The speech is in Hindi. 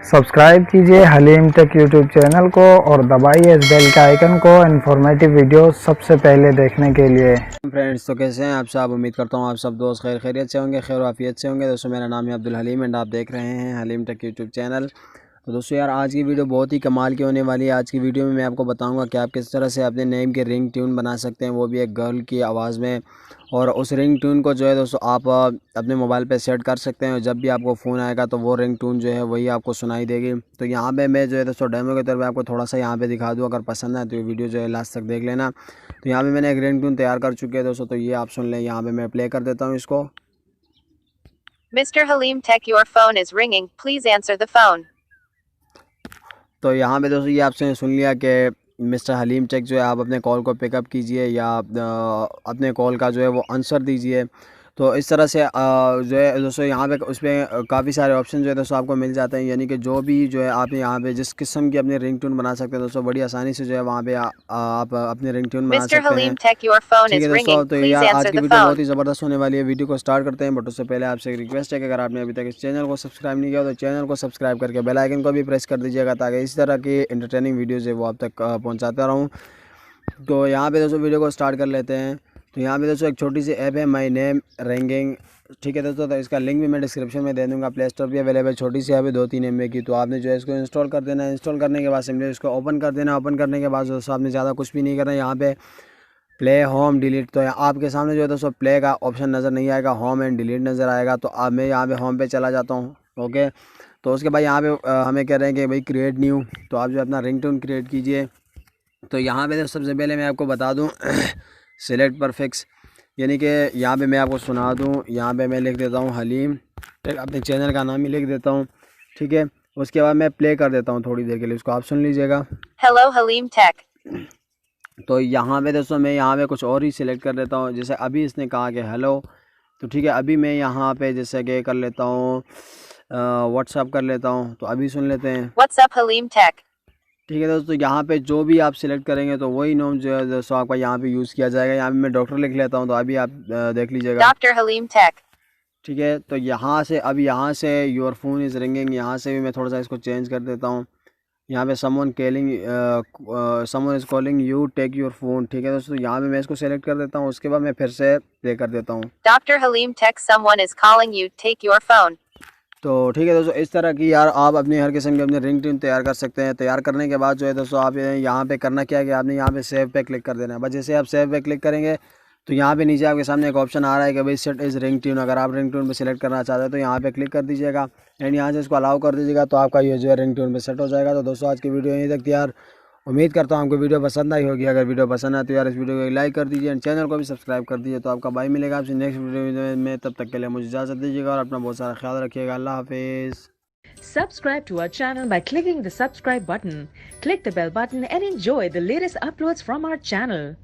सब्सक्राइब कीजिए हलीम टेक यूट्यूब चैनल को और दबाइए इस बेल के आइकन को इन्फॉर्मेटिव वीडियो सबसे पहले देखने के लिए। फ्रेंड्स, तो कैसे हैं आप सब? उम्मीद करता हूं आप सब दोस्त खैरियत से होंगे, खैर वाफियत से होंगे। दोस्तों, मेरा नाम है अब्दुल हलीम एंड आप देख रहे हैं हलीम टेक यूट्यूब चैनल। तो दोस्तों यार, आज की वीडियो बहुत ही कमाल की होने वाली है। आज की वीडियो में मैं आपको बताऊंगा कि आप किस तरह से अपने नेम के रिंग ट्यून बना सकते हैं, वो भी एक गर्ल की आवाज़ में। और उस रिंग ट्यून को जो है दोस्तों आप अपने मोबाइल पे सेट कर सकते हैं और जब भी आपको फ़ोन आएगा तो वो रिंग ट्यून जो है वही आपको सुनाई देगी। तो यहाँ पे मैं जो है दोस्तों डेमो के तौर पे आपको थोड़ा सा यहाँ पे दिखा दूँ, अगर पसंद है तो ये वीडियो जो है लास्ट तक देख लेना। तो यहाँ पे मैंने एक रिंग ट्यून तैयार कर चुके हैं दोस्तों, तो ये आप सुन लें। यहाँ पे मैं प्ले कर देता हूँ इसको। Mr. Halim Tech, your phone is ringing. Please answer the phone. तो यहाँ पे दोस्तों ये आपसे सुन लिया कि मिस्टर हलीम टेक जो है आप अपने कॉल को पिकअप कीजिए या अपने कॉल का जो है वो आंसर दीजिए। तो इस तरह से जो है दोस्तों यहाँ पे उस पर काफ़ी सारे ऑप्शन जो है दोस्तों आपको मिल जाते हैं, यानी कि जो भी जो है आप यहाँ पे जिस किस्म की अपनी रिंग ट्यून बना सकते हैं दोस्तों, बड़ी आसानी से जो है वहाँ पे आप अपनी रिंग ट्यून बना Mr. सकते हैं। Halim Tech, your phone ठीक is है दोस्तों, ringing. तो Please यार आज answer की the वीडियो बहुत ही phone. ज़बरदस्त होने वाली है। वीडियो को स्टार्ट करते हैं, बट उससे पहले आपसे एक रिक्वेस्ट है कि अगर आपने अभी तक इस चैनल को सब्सक्राइब नहीं किया तो चैनल को सब्सक्राइब करके बेल आइकन को भी प्रेस कर दीजिएगा, ताकि इस तरह की इंटरटेनिंग वीडियोज़ है वो आप तक पहुँचाता रहूँ। तो यहाँ पे दोस्तों वीडियो को स्टार्ट कर लेते हैं। तो यहाँ पे दोस्तों एक छोटी सी ऐप है माई नेम रिंगिंग। ठीक है दोस्तों, तो इसका लिंक भी मैं डिस्क्रिप्शन में दे दूँगा। प्ले स्टोर पर अवेलेबल, छोटी सी ऐप है 2-3 MB की। तो आपने जो है इसको इंस्टॉल कर देना है। इंस्टॉल करने के बाद सिंपली इसको ओपन कर देना। ओपन करने के बाद दोस्तों आपने ज़्यादा कुछ भी नहीं करना है। यहाँ पे प्ले होम डिलीट, तो आपके सामने जो है दोस्तों प्ले का ऑप्शन नज़र नहीं आएगा, होम एंड डिलीट नज़र आएगा। तो अब मैं यहाँ पे होम पे चला जाता हूँ। ओके, तो उसके बाद यहाँ पे हमें कह रहे हैं कि भाई क्रिएट न्यू, तो आप जो अपना रिंगटोन क्रिएट कीजिए। तो यहाँ पे सबसे पहले मैं आपको बता दूँ सिलेक्ट परफेक्ट्स, यानी कि यहाँ पे मैं आपको सुना दूँ। यहाँ पे मैं लिख देता हूँ हलीम टेक, अपने चैनल का नाम ही लिख देता हूँ। ठीक है, उसके बाद मैं प्ले कर देता हूँ थोड़ी देर के लिए, उसको आप सुन लीजिएगा। Hello, Halim Tech. तो यहाँ पे दोस्तों मैं यहाँ पे कुछ और ही सिलेक्ट कर देता हूँ। जैसे अभी इसने कहा कि हेलो, तो ठीक है, अभी मैं यहाँ पे जैसे कि कर लेता हूँ व्हाट्सअप कर लेता हूँ। तो अभी सुन लेते हैं। What's up, Halim Tech? ठीक है दोस्तों, यहाँ पे जो भी आप सिलेक्ट करेंगे तो वही नाम जो है दोस्तों आपका यहाँ पे यूज़ किया जाएगा। यहाँ पे मैं डॉक्टर लिख लेता हूँ, तो अभी आप देख लीजिएगा। Dr. Halim Tech. ठीक है, तो यहाँ से अब यहाँ से योर फोन इज़ रिंगिंग, यहाँ से भी मैं थोड़ा सा इसको चेंज कर देता हूँ। यहाँ पे someone is calling you, take your phone. ठीक है दोस्तों, यहाँ पे मैं इसको सेलेक्ट कर देता हूँ। उसके बाद मैं फिर से प्ले कर देता हूँ। Dr. Halim Tech, someone is calling you. Take your phone. तो ठीक है दोस्तों, इस तरह की यार आप अपनी हर किस्म की अपनी रिंग ट्यून तैयार कर सकते हैं। तैयार करने के बाद जो है दोस्तों आप यहाँ पे करना क्या है कि आपने यहाँ पे सेव पे क्लिक कर देना है। बस जैसे आप सेव पे क्लिक करेंगे तो यहाँ पे नीचे आपके सामने एक ऑप्शन आ रहा है कि भाई सेट इज़ रिंग ट्यून। अगर आप रिंग ट्यून पे सिलेक्ट करना चाहते हैं तो यहाँ पे क्लिक कर दीजिएगा एंड यहाँ से इसको अलाउ कर दीजिएगा, तो आपका ये जो है रिंग ट्यून पे सेट हो जाएगा। तो दोस्तों आज की वीडियो यहीं तक थी यार। उम्मीद करता हूँ आपको वीडियो पसंद आई होगी। अगर वीडियो पसंद आए तो यार इस वीडियो को लाइक कर दीजिए एंड चैनल को भी सब्सक्राइब कर दीजिए। तो आपका भाई मिलेगा आपसे नेक्स्ट वीडियो में, तब तक के लिए मुझे इजाज़त दीजिएगा और अपना बहुत सारा ख्याल रखिएगा। अल्लाह हाफिज़। Subscribe to our channel by clicking the subscribe button. Click the bell button and enjoy the latest uploads from our channel.